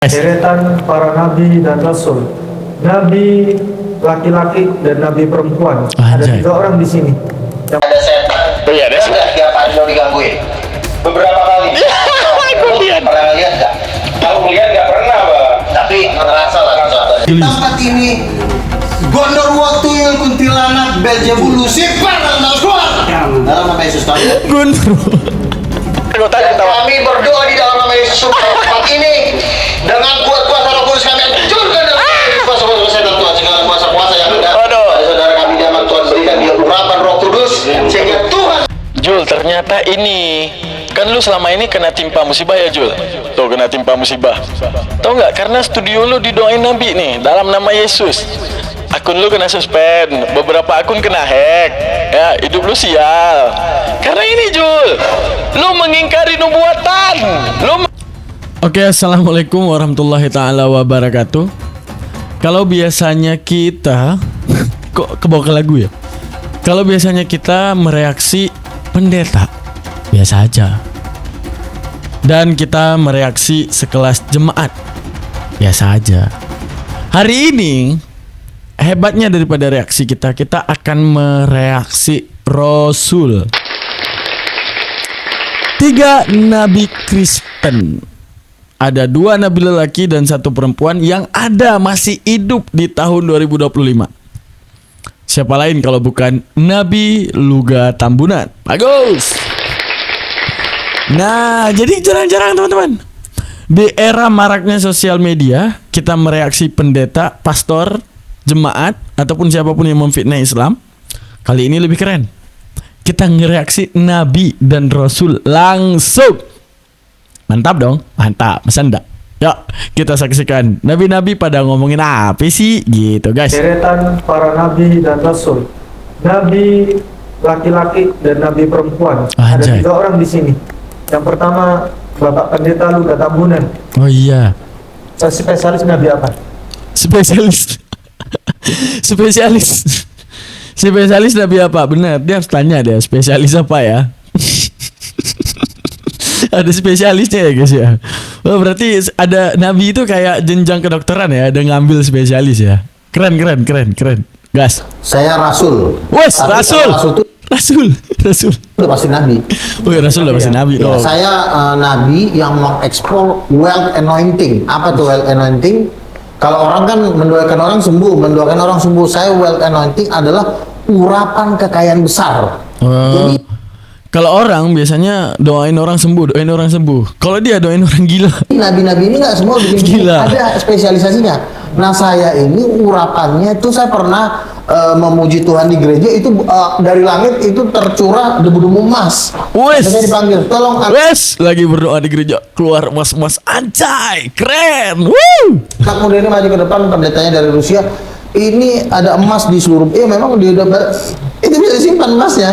Deretan para nabi dan rasul, nabi laki-laki dan nabi perempuan. Ada 3 orang di sini. Ada setan. Oh iya, ada Enggak tiap hari lo digangguin. Beberapa kali. Pernah lihat nggak? Kalau melihat nggak pernah, Bang. Tapi ngerasa lah sesuatu. Di tempat ini Gondorwo tuyul kuntilanak Beelzebul Lucifer dan keluar. Dalam nama Yesus kami. Kami berdoa di dalam nama Yesus supaya tempat ini dengan kuat kuasa Roh Kudus kami hancurkan dalam kuasa-kuasa setan Tuhan, segala kuasa-kuasa yang ada. Dari saudara kami zaman Tuhan berikan dia urapan Roh Kudus sehingga Tuhan. Jul, ternyata ini kan lu selama ini kena timpa musibah ya Jul. Tuh kena timpa musibah. Tahu nggak? Karena studio lu didoain Nabi nih dalam nama Yesus. Akun lu kena suspend, beberapa akun kena hack. Ya, hidup lu sial. Karena ini Jul, lu mengingkari nubuatan. Oke, assalamualaikum warahmatullahi taala wabarakatuh. Kalau biasanya kita kok kebawa ke lagu ya? Kalau biasanya kita mereaksi pendeta, biasa aja. Dan kita mereaksi sekelas jemaat, biasa aja. Hari ini, hebatnya daripada reaksi kita, kita akan mereaksi Rasul. 3 nabi Kristen. Ada 2 nabi lelaki dan 1 perempuan yang ada masih hidup di tahun 2025. Siapa lain kalau bukan Nabi Luga Tambunan. Bagus. Nah, jadi jarang-jarang teman-teman, di era maraknya sosial media, kita mereaksi pendeta, pastor, jemaat, ataupun siapapun yang memfitnah Islam. Kali ini lebih keren, kita ngereaksi Nabi dan Rasul langsung. Mantap dong, mantap, masa enggak? Yuk, kita saksikan nabi-nabi pada ngomongin apa sih gitu guys. Deretan para nabi dan rasul, nabi laki-laki dan nabi perempuan. Ada 3 orang di sini. Yang pertama Bapak Pendeta Luga Tambunan. Oh iya. Spesialis nabi apa? Spesialis. Spesialis nabi apa? Benar, dia harus tanya deh, spesialis apa ya? Ada spesialisnya ya guys ya. Oh, berarti ada nabi itu kayak jenjang kedokteran ya, ada ngambil spesialis ya. Keren. Gas. Saya Rasul. Wes, Rasul. Rasul udah pasti nabi. Oh ya, Rasul udah pasti nabi. Ya, saya nabi yang mengeksplor wealth anointing. Apa tuh wealth anointing? Kalau orang kan mendoakan orang sembuh. Saya wealth anointing adalah urapan kekayaan besar. Jadi kalau orang biasanya doain orang sembuh. Kalau dia doain orang gila. Nabi-nabi ini nggak semua bikin gila. Ada spesialisasinya. Nah, saya ini urapannya itu saya pernah memuji Tuhan di gereja itu dari langit itu tercurah debu-debu emas. Wes. Saya dipanggil, tolong. Wes, lagi berdoa di gereja keluar emas-emas, anjay, keren. Woo. Anak muda ini maju ke depan, pendetanya dari Rusia. Ini ada emas di seluruh. Memang dia udah itu bisa disimpan emasnya.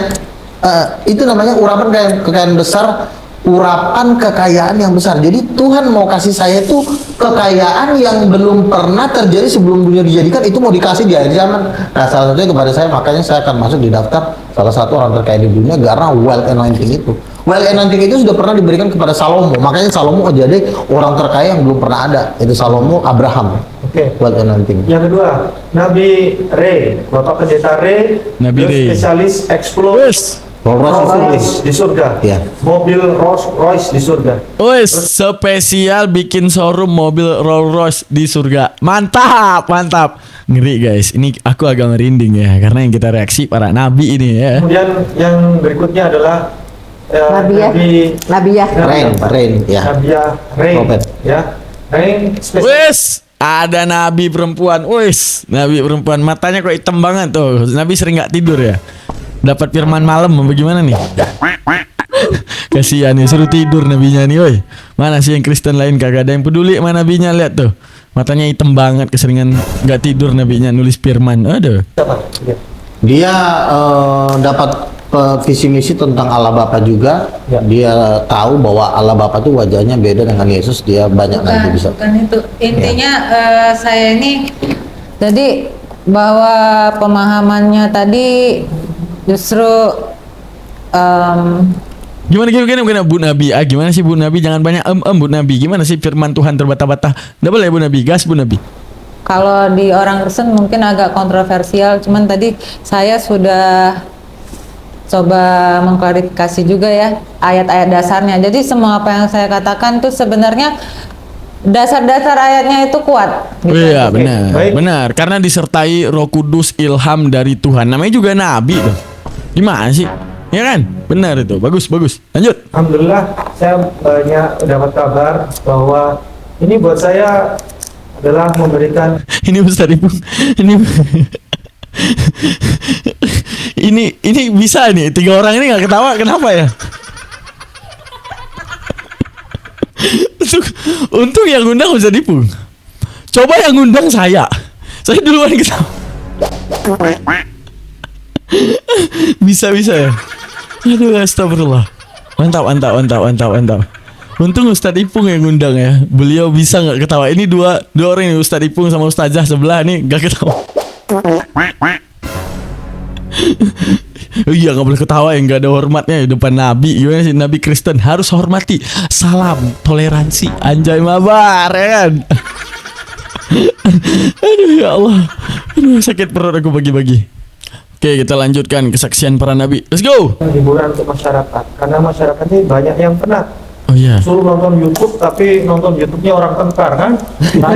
Itu namanya urapan kekayaan besar, urapan kekayaan yang besar. Jadi Tuhan mau kasih saya itu kekayaan yang belum pernah terjadi sebelum dunia dijadikan, itu mau dikasih di akhir zaman. Nah, salah satunya kepada saya, makanya saya akan masuk di daftar salah satu orang terkaya di dunia karena wealth anointing itu. Wealth anointing itu sudah pernah diberikan kepada Salomo, makanya Salomo jadi orang terkaya yang belum pernah ada. Itu Salomo, Abraham. Oke. Wealth anointing. Yang kedua, Nabi Ray, Bapak Pendeta Ray, Nabi Ray. Spesialis explorers. Rolls Royce di surga, ya. Mobil Rolls Royce di surga. Wes, spesial bikin showroom mobil Rolls Royce di surga. Mantap. Ngeri guys, ini aku agak merinding ya, karena yang kita reaksi para nabi ini ya. Kemudian yang berikutnya adalah Nabiya Rain ya. Nabiya Rain. Prophet. Ya. Rain spesialis. Wes, ada nabi perempuan. Wes, nabi perempuan, matanya kok hitam banget tuh. Nabi sering nggak tidur ya. Dapat firman malam bagaimana nih? Kasihan nih, suruh tidur nabinya nih, woi. Mana sih yang Kristen lain kagak ada yang peduli sama nabinya, lihat tuh. Matanya hitam banget, keseringan nggak tidur nabinya nulis firman. Aduh. Dia dapat visi misi tentang Allah Bapa juga. Ya. Dia tahu bahwa Allah Bapa itu wajahnya beda dengan Yesus. Dia banyak nanti bisa. Bukan itu. Intinya saya ini jadi bahwa pemahamannya tadi justru Gimana Bu Nabi? Gimana sih Bu Nabi? Jangan banyak Bu Nabi. Gimana sih firman Tuhan terbata-bata? Nggak boleh Bu Nabi. Gas Bu Nabi. Kalau di orang Kristen mungkin agak kontroversial, cuman tadi saya sudah coba mengklarifikasi juga ya ayat-ayat dasarnya. Jadi semua apa yang saya katakan tuh sebenarnya dasar-dasar ayatnya itu kuat. Oh iya, Oke, benar. baik. Benar, karena disertai Roh Kudus, ilham dari Tuhan. Namanya juga nabi tuh. Gimana sih? Ya kan? Benar itu. Bagus. Lanjut. Alhamdulillah saya banyak dapat kabar bahwa ini buat saya adalah memberikan Ini Ustaz Ipung. Ini bisa nih. 3 orang ini nggak ketawa. Kenapa ya? Untung yang ngundang Ustaz Ipung. Coba yang ngundang saya. Saya duluan ketawa. Bisa ya. Aduh, astagfirullah. Mantap. Untung Ustadz Ipung yang ngundang ya. Beliau bisa nggak ketawa. Ini dua orang ini, Ustadz Ipung sama Ustazah sebelah nih nggak ketawa. Oh iya, nggak boleh ketawa ya, nggak ada hormatnya di depan Nabi. Gimana sih Nabi Kristen harus hormati. Salam toleransi, anjay mabar ya kan. Aduh ya Allah. Aduh, sakit perut aku bagi-bagi. Oke, kita lanjutkan kesaksian para nabi. Let's go. hiburan untuk masyarakat karena masyarakat ini banyak yang penat. Oh iya. Suruh nonton YouTube tapi nonton YouTube-nya orang tengkar kan. Nah,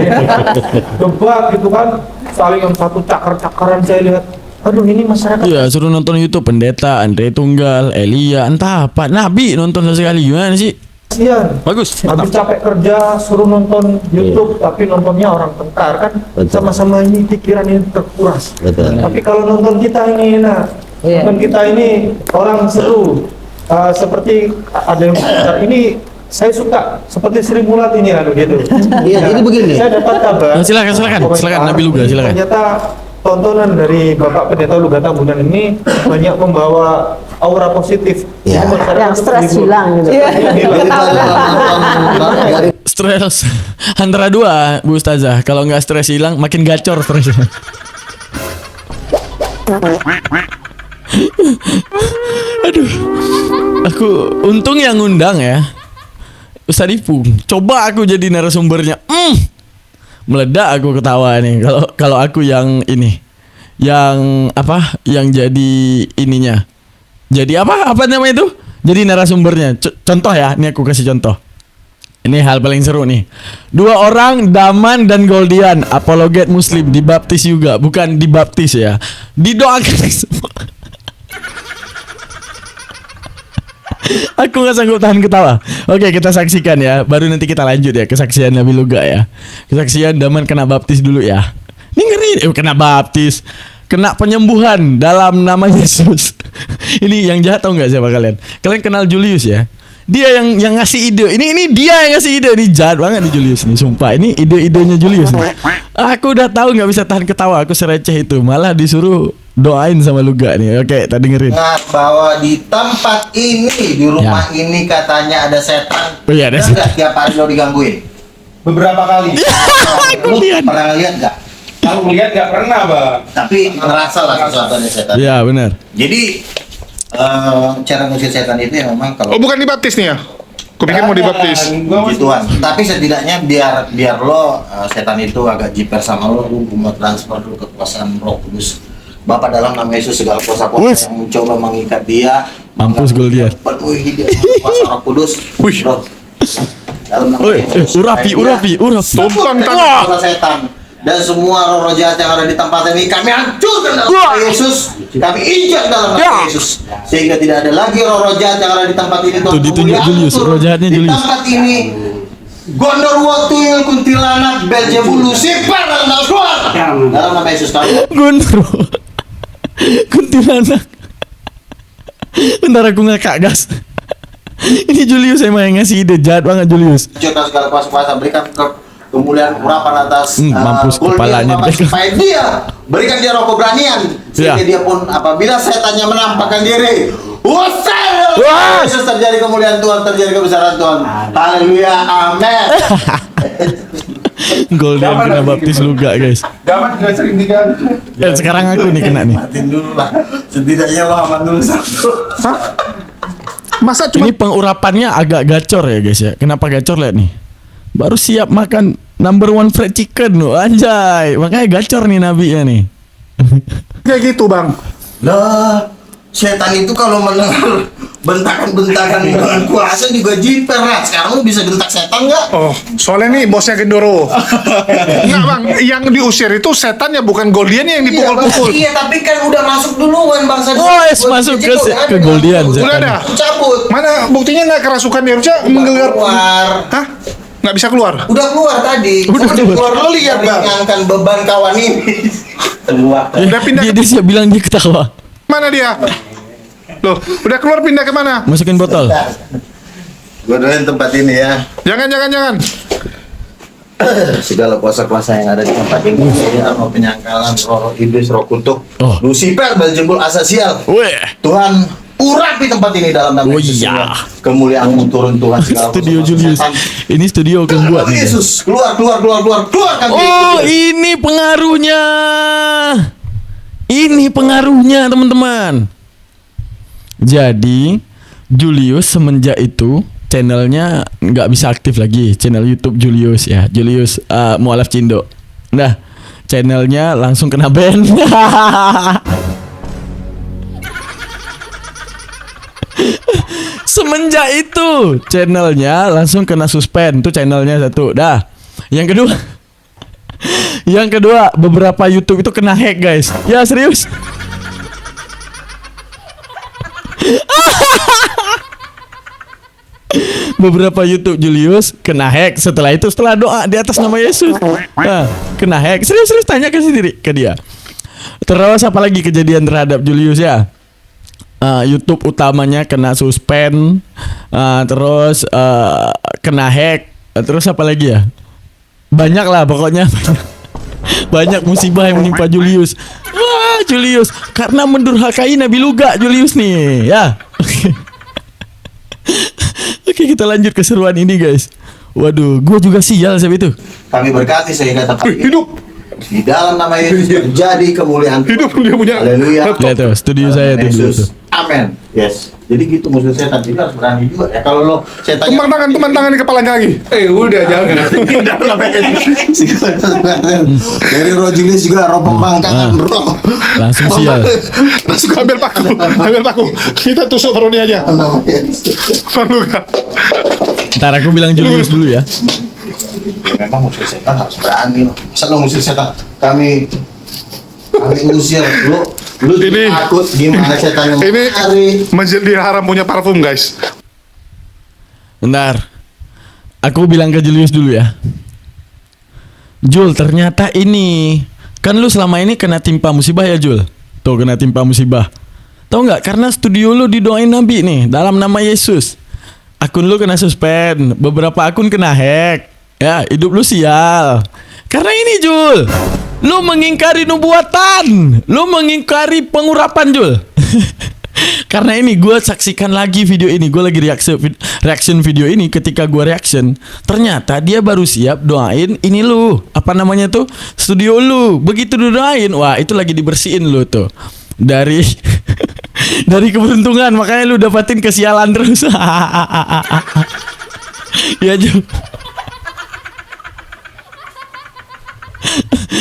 debat gitu kan, saling yang satu cakar-cakaran saya lihat. Aduh, ini masyarakat. Iya, suruh nonton YouTube pendeta, Andre Tunggal, Elia, entah apa. Nabi nonton sekali, gimana sih? Kasian. Bagus. Habis capek kerja suruh nonton YouTube tapi nontonnya orang tengkar kan. Betul. Sama-sama ini pikiran ini terkuras. Betul. Tapi kalau nonton kita ini Iya. nonton kita ini orang seru. Seperti ada yang sekitar ini saya suka seperti Sri Mulat ini gitu. Iya, jadi begini. Saya dapat kabar. Silakan Nabi Luga, silakan. Ternyata tontonan dari Bapak Pendeta Luga Tambunan ini banyak membawa aura positif. Ya. Jadi masyarakat Yang stres hilang gitu. Dari Stres antara dua, Bu Ustazah. Kalau nggak stres hilang, makin gacor stresnya. Aduh, aku untung yang ngundang ya, Ustadz Ipung. Coba aku jadi narasumbernya, meledak aku ketawa nih. Kalau aku yang ini, yang apa? Yang jadi ininya, jadi apa namanya itu? Jadi narasumbernya. Contoh ya, ini aku kasih contoh. Ini hal paling seru nih. 2 orang, Daman dan Goldian, apologet muslim, dibaptis juga. Bukan dibaptis ya, didoakan semua. Aku gak sanggup tahan ketawa. Oke, kita saksikan ya. Baru nanti kita lanjut ya kesaksian Nabi Luga ya. Kesaksian Daman kena baptis dulu ya. Ini ngeri, kena baptis, kena penyembuhan dalam nama Yesus. Ini yang jahat tau nggak siapa kalian? Kalian kenal Julius ya? Dia yang ngasih ide. Ini dia yang ngasih ide. Ini jahat banget nih Julius nih, sumpah. Ini ide-idenya Julius nih. Aku udah tahu nggak bisa tahan ketawa. Aku sereceh itu. Malah disuruh doain sama Luga nih. Oke, kita dengerin. bahwa di tempat ini, di rumah ini katanya ada setan. Oh iya, ada Bener setan. nggak tiap hari lo digangguin? Beberapa kali. Lu lihat. pernah lihat nggak? Kalau lihat nggak pernah, Bang. Tapi ngerasa lah sesuatu ada setan. Iya benar. Jadi cara ngusir setan itu ya memang kalau Oh, bukan dibaptis nih ya? Kupikir mau dibaptis. puji Tuhan. Tapi setidaknya biar lo setan itu agak jiper sama lo mau transfer lo kekuasaan Roh Kudus. Bapa dalam nama Yesus segala kuasa-kuasa yang mencoba mengikat dia, Mampus Goldian. penuhi dia dengan kuasa Roh Kudus. Wih. Roh. Dalam nama Woi, Yesus. urapi. Tumpang kepala setan dan semua roh jahat yang ada di tempat ini kami hancurkan dalam nama Yesus. Kami injak dalam nama Yesus sehingga tidak ada lagi roh jahat yang ada di tempat ini. Tuh, ditunjuk Julius, roh jahatnya di Julius. tempat ini. Gondorwo tuyul kuntilanak Beelzebul Lucifer dalam nama Tuhan. Dalam nama Yesus kami. Gondro. Kuntilanak. Bentar aku ngakak gas. Ini Julius emang yang ngasih ide, jahat banget Julius. Hancurkan segala kuasa-kuasa, berikan kemuliaan urapan atas mampus Goldian, kepalanya Bapak, dipegang. supaya dia berikan dia roh keberanian sehingga Ya. dia pun apabila setannya menampakkan diri usai Wah. Yesus terjadi kemuliaan Tuhan, terjadi kebesaran Tuhan. Haleluya, amin. Goldian kena baptis Luga guys. Daman juga sering diganggu. Dan sekarang aku nih kena nih. Matiin dulu lah, setidaknya lo aman dulu satu. Masa cuma Ini pengurapannya agak gacor ya guys ya. Kenapa gacor, lihat nih. Baru siap makan number one fried chicken loh, anjay. Makanya gacor nih nabinya nih. kayak gitu, Bang? Lah, setan itu kalau mendengar bentakan-bentakan dengan kuasa juga jiper. Nah, sekarang lu bisa gentak setan nggak? Oh, soalnya nih bosnya Gendoro. Enggak, Bang. Yang diusir itu setannya, bukan Goldian yang dipukul-pukul. Iya, tapi kan udah masuk duluan Bang Sadi. Oh, masuk ke Goldian. Udah ada. Cabut. Mana buktinya nggak kerasukan dia? Harusnya menggelar. Keluar. Hah? Nggak bisa keluar? Udah keluar tadi. Udah keluar. Lo lihat Bang. Meringankan beban kawan ini. Keluar. Udah pindah Dia siap bilang dia ketawa. Mana dia? Loh, udah keluar pindah ke mana? Masukin botol. Gue doain tempat ini ya. Jangan. Segala kuasa-kuasa yang ada di tempat ini, roh penyangkalan, roh iblis, roh kutuk, Oh. Lucifer, Beelzebul, Asasial. Weh. Tuhan urapi tempat ini dalam nama Oh Yesus. iya. Semua. Kemuliaan-Mu turun Tuhan segala Studio kuasa Julius. setan. Ini studio Dalam akan buat nama nih. guys. Yesus, keluarkan dia. Oh, ini pengaruhnya. Ini pengaruhnya, teman-teman. Jadi, Julius semenjak itu channelnya nggak bisa aktif lagi. Channel YouTube Julius ya, Julius Mualaf Cindo. Nah, channelnya langsung kena ban. Semenjak itu channelnya langsung kena suspend. Tuh channelnya satu. Dah. Yang kedua, yang kedua beberapa YouTube itu kena hack guys. Ya serius. Beberapa YouTube Julius kena hack. Setelah itu, setelah doa di atas nama Yesus, nah, kena hack. Serius tanya ke sendiri ke dia. Terus apa lagi kejadian terhadap Julius ya? YouTube utamanya kena suspend, terus kena hack, terus apa lagi ya? Banyak lah pokoknya. Banyak musibah yang menimpa Julius. Wah, Julius karena mendurhakai Nabi Luga Julius nih ya. Oke, kita lanjut keseruan ini guys. Waduh, gue juga sial saat itu. Kami berkati sehingga tempat Wih, ini hidup. di dalam nama Yesus terjadi kemuliaan. Hidup dia punya. Haleluya. Lihat tuh, studio Dalam saya nama tuh dulu Yesus. tuh. Amin. Yes. Jadi gitu musuh setan. Jadi harus berani juga ya. Kalau lo setannya Teman tangan di kepalanya lagi. Udah jangan. dari roh Julius juga roh pembangkangan roh. Langsung sial. Langsung ambil paku. Kita tusuk Roni aja. Nama Yesus. Perlu nggak? Ntar aku bilang Julius dulu ya. Ya, memang musuh setan harus berani loh. Masa lo musuh setan? Kami usir lu Ini- takut gimana setannya Ini hari. Masjidil Haram punya parfum guys. Bentar. Aku bilang ke Julius dulu ya. Jul, ternyata ini kan lu selama ini kena timpa musibah ya Jul. Tuh kena timpa musibah. Tahu nggak? Karena studio lu didoain Nabi nih dalam nama Yesus. Akun lu kena suspend, beberapa akun kena hack. Ya, hidup lu sial. Karena ini Jul, lu mengingkari nubuatan, lu mengingkari pengurapan Jul. Karena ini gue saksikan lagi video ini, gue lagi reaction video ini. Ketika gue reaction, ternyata dia baru siap doain ini lu, apa namanya tuh, studio lu. Begitu doain, wah itu lagi dibersihin lu tuh dari dari keberuntungan, makanya lu dapatin kesialan terus. Ya Jul.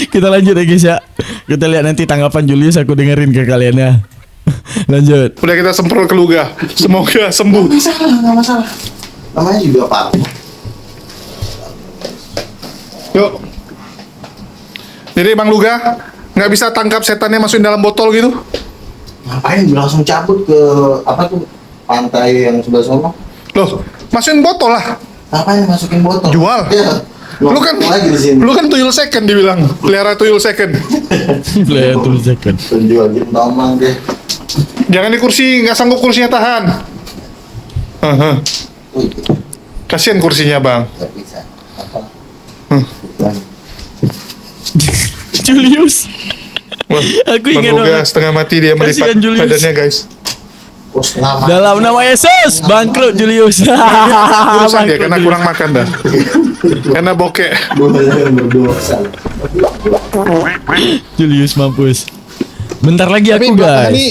Kita lanjut ya guys ya. Kita lihat nanti tanggapan Julius, aku dengerin ke kalian ya. Lanjut. Udah kita semprot ke Luga. Semoga sembuh. Nggak masalah. Namanya juga Pak. Yuk. Jadi Bang Luga nggak bisa tangkap setannya masukin dalam botol gitu? Ngapain langsung cabut ke apa tuh pantai yang sebelah sana? Loh, masukin botol lah. Ngapain masukin botol? Jual. Ya. Lu kan lagi di sini. Lu kan tuyul second dibilang. Pelihara tuyul second. Play tulis second. Penjual gitu domang deh. Jangan di kursi, nggak sanggup kursinya tahan. Kasihan kursinya Bang. Nggak bisa. Apa? Bukan. Julius. Wah, Aku Bang ingat Luga banget. setengah mati dia melipat Kasihan Julius. badannya guys. Oh, selamat. Dalam nama Yesus, bangkrut Julius. Urusan dia Bangkrut karena Julius. kurang makan dah. Karena bokek. Boleh berdosa. Julius mampus. Bentar lagi Tapi aku belakangan guys. ini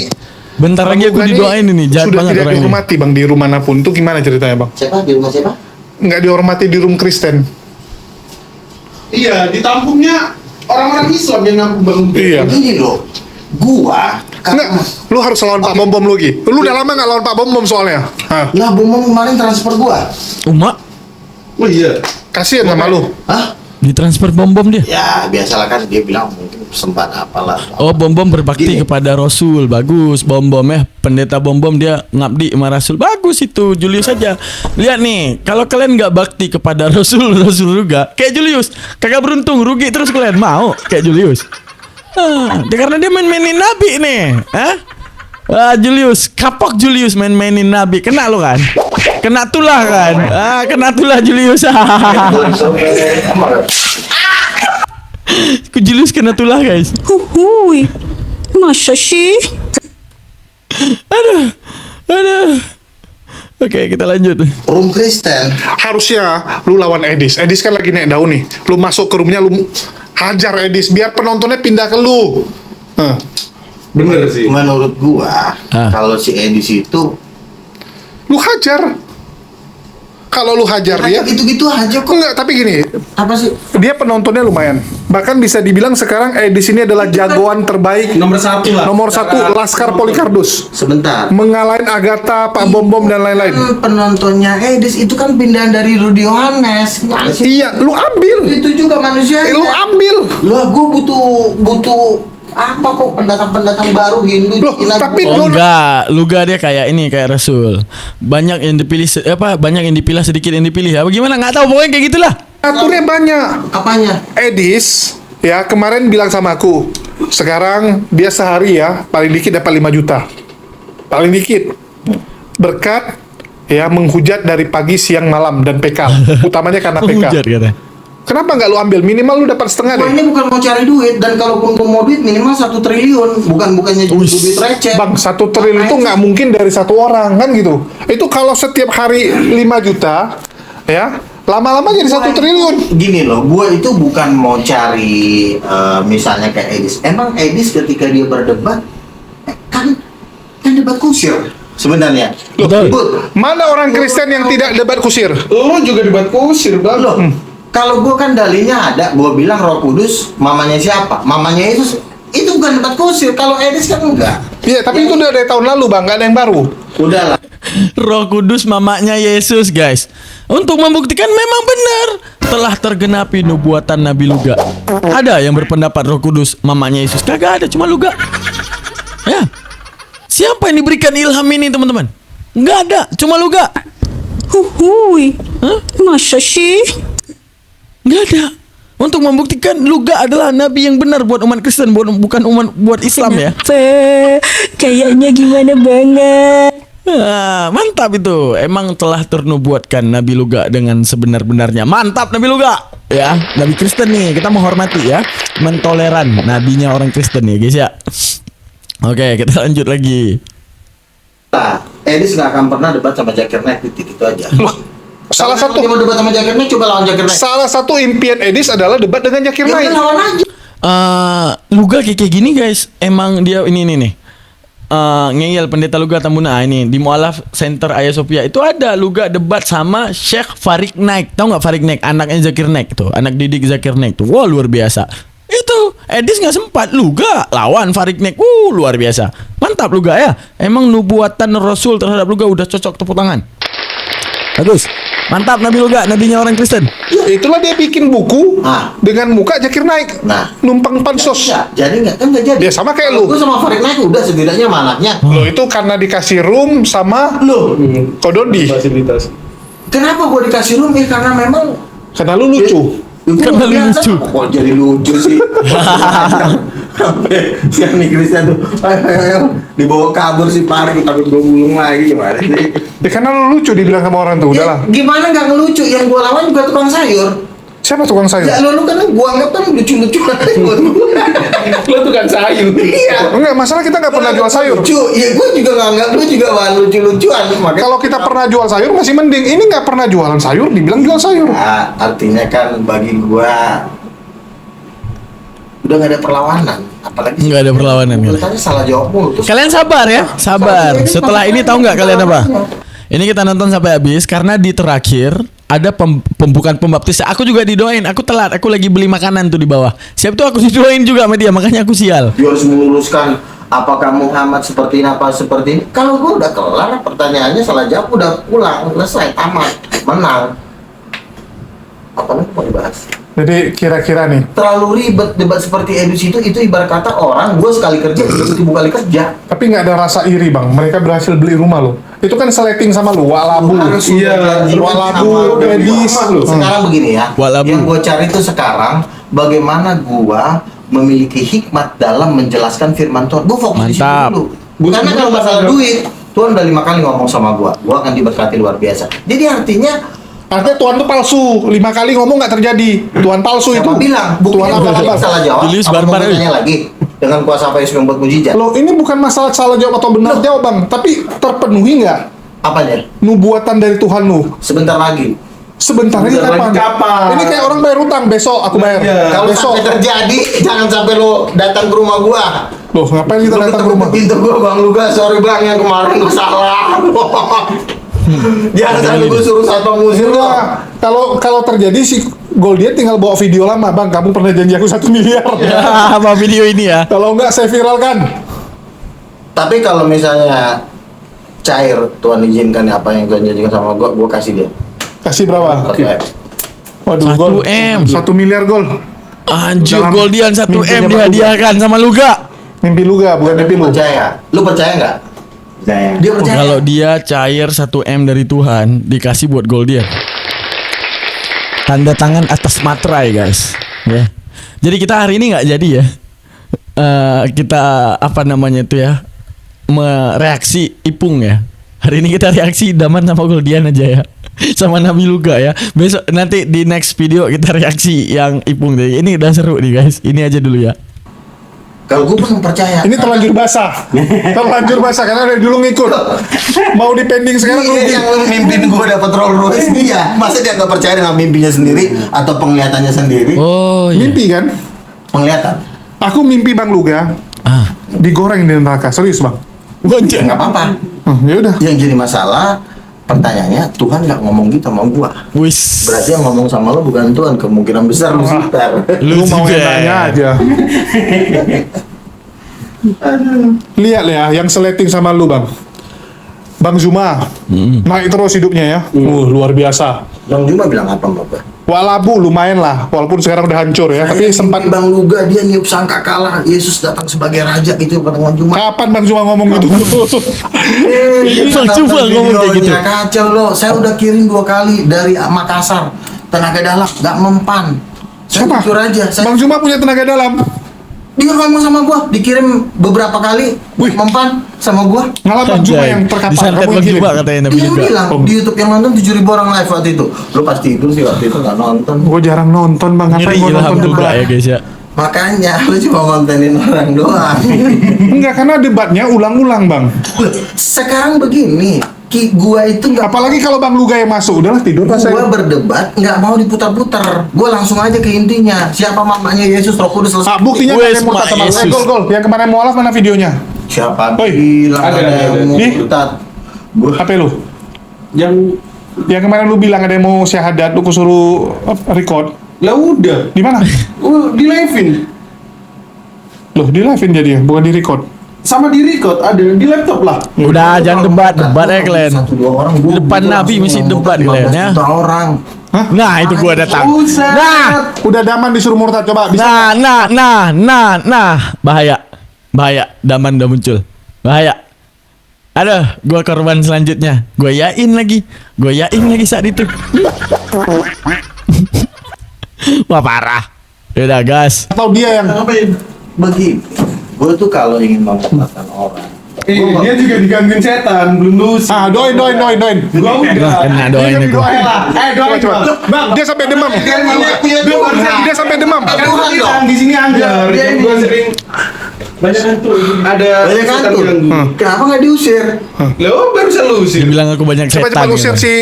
Bentar lagi aku Bukan ini didoain ini, jahat sudah banget tidak orang ini. dihormati bang di rumah manapun. Itu gimana ceritanya bang? Siapa di rumah siapa? Nggak dihormati di room Kristen. Iya, ditampungnya orang-orang Islam yang nampung Bang Ube. Iya. Begini loh, gua Enggak, lu harus lawan Pak Bom Bom lu Gi. Lu udah lama nggak lawan Pak Bom Bom soalnya. Hah. lah Bumong kemarin transfer gua. Umak Oh iya. Kasian sama lu. Hah? ditransfer bom-bom dia. Ya biasalah kan dia bilang mungkin sempat apalah. Oh, bom-bom berbakti Gini. kepada Rasul. Bagus, bom-bom ya. Pendeta bom-bom dia ngabdi sama Rasul. Bagus itu, Julius saja. Lihat nih, kalau kalian nggak bakti kepada Rasul, Rasul juga. Kayak Julius, kagak beruntung, rugi terus kalian mau kayak Julius. Karena dia main-mainin nabi nih. Julius, kapok Julius main-mainin nabi. Kena lo kan? Kena tulah kan? Kena tulah Julius. Julius kena tulah guys. Huhui, masa sih? Aduh. Oke, kita lanjut. Room Kristen. Harusnya lu lawan Edis. Edis kan lagi naik daun nih. Lu masuk ke roomnya, lu hajar Edis biar penontonnya pindah ke lu. Bener sih. Menurut gua, kalau si Edis itu Lu hajar. Kalau lu hajar dia, gitu-gitu aja kok. enggak, tapi gini, Apa sih? dia penontonnya lumayan. Bahkan bisa dibilang sekarang Edis ini adalah jagoan terbaik. Nomor satu lah. Nomor satu, Laskar Polikardus. Sebentar. Mengalahin Agatha, Pak Bom Bom, dan lain-lain. Penontonnya Edis itu kan pindahan dari Rudy Yohanes. Gimana sih? Iya, lu ambil. Itu juga manusia. Lu ambil. Lah, gua butuh apa kok pendatang-pendatang baru Hindu. Loh, Cina, tapi gua- Oh enggak, Luga dia kayak ini, kayak Rasul. Banyak yang dipilih banyak yang dipilih, sedikit yang dipilih. Apa gimana? Nggak tahu, pokoknya kayak gitulah. Aturnya banyak. apanya? Edis, ya kemarin bilang sama aku, sekarang dia sehari ya, paling dikit dapat 5 juta. Paling dikit. Berkat ya menghujat dari pagi, siang, malam, dan PK. Utamanya karena PK. Menghujat katanya. Kenapa nggak lu ambil? Minimal lu dapat setengah Gua deh. ini bukan mau cari duit, dan kalaupun gua mau duit minimal 1 triliun, bukannya duit receh. Bang, 1 triliun itu nggak mungkin dari satu orang, kan gitu. Itu kalau setiap hari 5 juta, ya, lama-lama jadi 1 triliun. Gini loh, gua itu bukan mau cari misalnya kayak Edis. Emang Edis ketika dia berdebat kan debat kusir sebenarnya. Betul. Mana orang Kristen yang tidak debat kusir? Lu juga debat kusir, Bang. Loh, kalau gua kan dalilnya ada, gua bilang Roh Kudus mamanya siapa? Mamanya Yesus. Itu bukan debat kusir. Kalau Edis kan enggak. Iya, tapi itu udah dari tahun lalu, Bang, nggak ada yang baru. Udahlah. Roh Kudus mamanya Yesus, guys. Untuk membuktikan memang benar telah tergenapi nubuatan Nabi Luga. Ada yang berpendapat Roh Kudus mamanya Yesus? Kagak ada, cuma Luga. Ya. Siapa yang diberikan ilham ini, teman-teman? Nggak ada, cuma Luga. Huhui, masa sih? Nggak ada. Untuk membuktikan Luga adalah nabi yang benar buat umat Kristen, bukan buat Islam ya. Kayaknya gimana banget. Mantap itu. Emang telah ternubuatkan Nabi Luga dengan sebenar-benarnya. Mantap Nabi Luga. Ya, Nabi Kristen nih, kita menghormati ya. Mentoleran nabinya orang Kristen ya, guys ya. Oke, kita lanjut lagi. Nah, Edis nggak akan pernah debat sama Zakir Naik, itu aja. Salah Kalau satu dia mau debat sama Zakir Naik, coba lawan Zakir Naik. salah satu impian Edis adalah debat dengan Zakir Ya Naik. udah, lawan aja. Luga kayak gini guys. Emang dia ini nih. Ngeyel pendeta Luga Tambuna ini di Mualaf Center Hagia Sophia itu ada Luga debat sama Sheikh Farid Naik. Tahu nggak Farid Naik? Anaknya Zakir Naik tuh, anak didik Zakir Naik tuh. Wah, luar biasa. Itu Edis nggak sempat, Luga lawan Farid Naik. Luar biasa. Mantap Luga ya. Emang nubuatan Rasul terhadap Luga udah cocok, tepuk tangan. Bagus. Mantap Nabi Luga, nabinya orang Kristen. Itulah dia bikin buku Nah. dengan muka Zakir Naik. Nah. Numpang pansos. Ya, jadi nggak jadi. Ya, sama kayak lu. Gue sama Farid Naik udah setidaknya sama anaknya. Loh, itu karena dikasih room sama Loh, Kododi. Fasilitas. kenapa gue dikasih room? Karena memang Karena lu lucu. Karena lu lucu. Kok jadi lucu sih? Sampai si Ani Kristen tuh ayo, dibawa kabur si Farid, takut gue gulung lagi, gimana sih? Ya karena lu lucu dibilang sama orang tuh, udahlah. Ya, gimana nggak ngelucu? Yang gue lawan juga tukang sayur. Siapa tukang sayur? Ya lu kan gue anggap kan lucu-lucu buat gue. Lu tuh kan sayur. Iya. Enggak, masalah kita nggak pernah jual sayur. Lucu, ya gue juga nggak anggap lu juga bahan lucu-lucuan. Makanya Kalau kita pernah jual sayur masih mending. Ini nggak pernah jualan sayur, dibilang jual sayur. Nah, artinya kan bagi gua udah nggak ada perlawanan, apalagi Nggak ada perlawanan, kan? Tanya salah jawab mulu. Terus Kalian sabar ya, sabar. Setelah ini tahu nggak kalian apa? Ini kita nonton sampai habis karena di terakhir ada pembukaan pembaptisan. Aku juga didoain. Aku telat. Aku lagi beli makanan tuh di bawah. Siap tuh aku didoain juga sama dia. Makanya aku sial. dia harus meluruskan apakah Muhammad seperti ini apa seperti ini. Kalau gua udah kelar pertanyaannya, salah jawab udah pulang, selesai, tamat, menang. Apa lagi mau dibahas? Jadi kira-kira nih, Terlalu ribet debat seperti edus itu ibarat kata orang gua sekali kerja 1000 kali kerja. tapi nggak ada rasa iri bang. Mereka berhasil beli rumah lo. Itu kan seleting sama lu, walabu. Iya, Walabu, medis. Sekarang begini ya, Walabu. yang gua cari itu sekarang bagaimana gua memiliki hikmat dalam menjelaskan firman Tuhan. Gua fokus di situ Mantap. dulu. Karena kalau masalah duit, Tuhan udah 5 kali ngomong sama gua akan diberkati luar biasa. Jadi artinya Artinya Tuhan tuh palsu. 5 kali ngomong nggak terjadi. Tuhan palsu siapa itu. bilang? Buktinya Tuhan gua apa? salah jawab. Julius Apa barbar, mau tanya lagi dengan kuasa apa Yesus membuat mujizat? Loh, ini bukan masalah salah jawab atau benar jawab bang, tapi terpenuhi nggak Apanya? nubuatan dari Tuhan lu? Sebentar lagi. Sebentar lagi Sebentar kapan? lagi kapan? Ini kayak orang bayar utang, besok aku bayar. Iya. Kalau Besok. sampai terjadi, jangan sampai lo datang ke rumah gua. Loh, ngapain kita Lu datang ke ketemu rumah? di pintu gua, Bang Luga, sorry Bang yang kemarin gua salah. Jangan sampai gua suruh satpam ngusir lo. Enggak. Kalau terjadi si Goldian tinggal bawa video lama, bang. Kamu pernah janji aku 1 miliar. Ya, apa video ini ya? Kalau enggak saya viralkan. Tapi kalau misalnya cair, Tuhan izinkan apa yang Tuhan janjikan sama gua kasih dia. Kasih berapa? Oke. Waduh, 1 gol. M. 1 miliar gol. Anjir, Dalam Goldian 1 mimpinya M Bang dihadiahkan sama Luga. Mimpi lu gak? Bukan mimpi Lu lu. percaya? Lu percaya nggak? Percaya. Dia percaya. Kalau dia cair 1 M dari Tuhan dikasih buat Goldian. Tanda tangan atas materai guys. Ya. Jadi kita hari ini nggak jadi ya. Kita apa namanya itu ya, mereaksi Ipung ya. Hari ini kita reaksi Daman sama Goldian aja ya. Sama Nabi Luga ya. Besok nanti di next video kita reaksi yang Ipung tadi. Ini udah seru nih guys. Ini aja dulu ya. Kalau gua belum percaya. Ini terlanjur basah. Terlanjur basah karena dari dulu ngikut. Mau di pending sekarang Ini rugi. yang mimpin gue dapat Rolls Royce dia. Masa dia nggak percaya dengan mimpinya sendiri atau penglihatannya sendiri? Oh iya. Mimpi kan? Penglihatan. Aku mimpi Bang Luga Ah. digoreng di neraka. Serius bang. Nggak apa-apa. Ya udah. Yang jadi masalah pertanyaannya Tuhan nggak ngomong gitu sama gua. Wis. Berarti yang ngomong sama lo bukan Tuhan, kemungkinan besar Lucifer. Lu mau Lucifer. enaknya aja. Lihat ya, yang seleting sama lu bang. Bang Zuma naik terus hidupnya ya. Luar biasa. Bang Juma bilang apa sama gua? Walabu lumayan lah, walaupun sekarang udah hancur ya. Tapi sempat. Bang Luga dia niup sangka kalah Yesus datang sebagai raja itu pada Bang Juma. Kapan Bang Zuma ngomong gitu? Bang Juma ngomong kayak gitu. Kacau lo. Saya udah kirim 2 kali dari Makassar. Tenaga dalam nggak mempan. Saya Siapa? jujur aja. Bang Zuma punya tenaga dalam. Dia ngomong sama gua, dikirim beberapa kali, Wih. mempan sama gua. Ngalah Bang Zuma yang terkapar. Disantet Kamu yang Bang kirim. Juma katanya Nabi Dia Luga. bilang di YouTube yang nonton 7.000 orang live waktu itu. Lu pasti itu sih waktu itu nggak nonton. Gue jarang nonton bang. Ngapain Ngeri gue Ilham nonton Luga debat? ya guys ya. Makanya lu cuma kontenin orang doang. Enggak, karena debatnya ulang-ulang bang. Sekarang begini, gua itu nggak. Apalagi kalau Bang Luga yang masuk, udahlah tidur lah saya. Gua berdebat nggak mau diputar-putar. Gua langsung aja ke intinya. Siapa mamanya Yesus, Roh Kudus selesai. Ah, buktinya nggak ada yang Wes, murtad Pak sama lu. Yesus. Gol. Yang kemarin mualaf mana videonya? Siapa Oi, bilang ada, ada yang ada. mau Nih. murtad? Gua HP lu? Yang Yang kemarin lu bilang ada yang mau syahadat, lu suruh record. lah udah. Di mana? Di live-in. Loh, di live-in jadi ya, bukan di record. Sama di record ada di laptop lah. Udah jangan debat ya kalian. 1-2 orang gua. Di depan gua Nabi langsung mesti ngomong debat 15 kalian ya. juta orang. Nah itu gua datang. Buset. Nah, Udah Daman disuruh murtad, coba bisa. nah, bahaya. Daman udah muncul, bahaya. Aduh, gua korban selanjutnya. Gua yain lagi saat itu. Wah parah. Udah gas. Atau dia yang Ngapain? Begini, gue tuh kalau ingin mempertahankan orang, Dia juga digangguin setan, belum lusi. doain. Gua udah. Kena doain aku. Doain. Coba, coba. Bang, Dia sampai demam. punya Tuhan. Dia sampai demam. Tuhan dong. di sini anggar. Dia ini. Gua sering Banyak hantu. Ada Banyak setan hantu. ganggu. Kenapa nggak diusir? Lo barusan lu Dia usir. bilang aku banyak Coba setan. usir gitu. si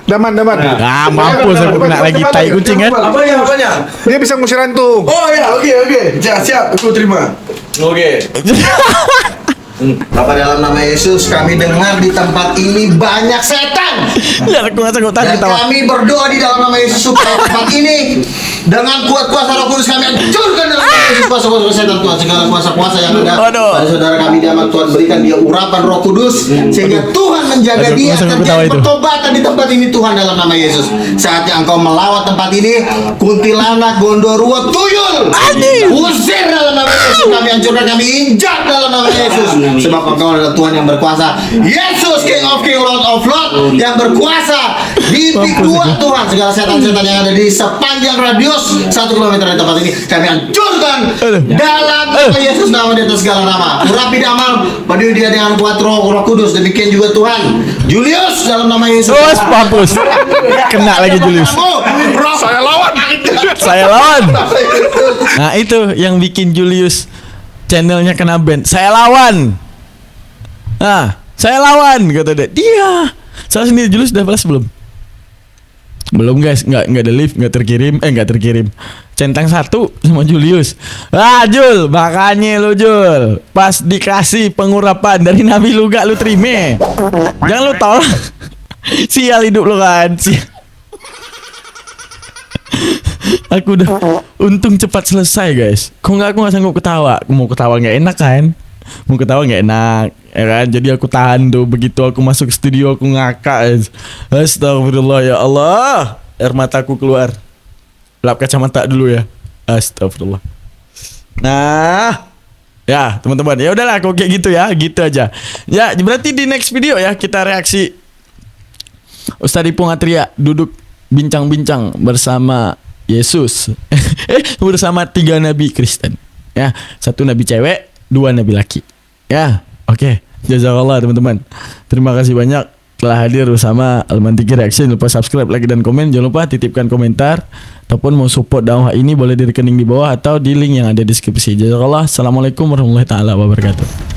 Daman. Ah, mampus aku kena lagi tai kucing kan. Apanya? Dia bisa ngusir hantu. Oh ya, oke. Siap, aku terima. Oke. Bapak dalam nama Yesus, kami dengar di tempat ini banyak setan. Lihat aku nggak sanggup tahan Dan ketawa. kami berdoa di dalam nama Yesus supaya tempat ini dengan kuat-kuasa Roh Kudus kami hancurkan dalam nama Yesus kuasa-kuasa setan Tuhan, segala kuasa-kuasa yang ada Aduh. pada saudara kami di dalam Tuhan, berikan dia urapan Roh Kudus sehingga Tuhan menjaga Aduh, dia aku dan ketawa itu. pertobatan di tempat ini Tuhan dalam nama Yesus. Saatnya engkau melawat tempat ini, kuntilanak, gondoruo, tuyul, usir dalam nama Yesus, kami hancurkan, kami injak dalam nama Yesus. Sebab engkau adalah Tuhan yang berkuasa, Yesus King of King, Lord of Lord yang berkuasa di gua Tuhan. Segala setan-setan yang ada di sepanjang radius 1 kilometer dari tempat ini kami hancurkan dalam nama Yesus, nama di atas segala nama. Urapi damar, padui dia dengan kuat Roh Kudus. Demikian juga Tuhan Julius dalam nama Yesus. Terus mampus. Kena lagi Julius. Saya lawan. Saya lawan. Nah itu yang bikin Julius channelnya kena ban. Saya lawan. Nah, saya lawan kata dia. Saya sendiri Julius udah balas belum? Belum guys, nggak ada live, nggak terkirim. Centang 1 sama Julius. Ah Jul, makanya lu Jul, pas dikasih pengurapan dari Nabi lu gak lu terima. Jangan lu tolak. Sial hidup lu kan. Aku udah untung cepat selesai guys. Kok nggak aku nggak sanggup ketawa. Aku mau ketawa nggak enak kan? Mau ketawa nggak enak, ya kan? Jadi aku tahan tuh. Begitu aku masuk studio aku ngakak. Astagfirullah ya Allah. Air mataku keluar. Lap kacamata dulu ya. Astagfirullah. Nah, ya teman-teman. Ya udahlah, kok kayak gitu ya, gitu aja. Ya berarti di next video ya kita reaksi Ustadz Ipung Atria duduk bincang-bincang bersama Yesus. Bersama 3 nabi Kristen. Ya, 1 nabi cewek, 2 nabi laki. Ya, oke. Jazakallah teman-teman. Terima kasih banyak telah hadir bersama Almantiki Reaction. Jangan lupa subscribe, like dan komen. Jangan lupa titipkan komentar ataupun mau support dakwah ini boleh di rekening di bawah atau di link yang ada di deskripsi. Jazakallah. Assalamualaikum warahmatullahi taala wabarakatuh.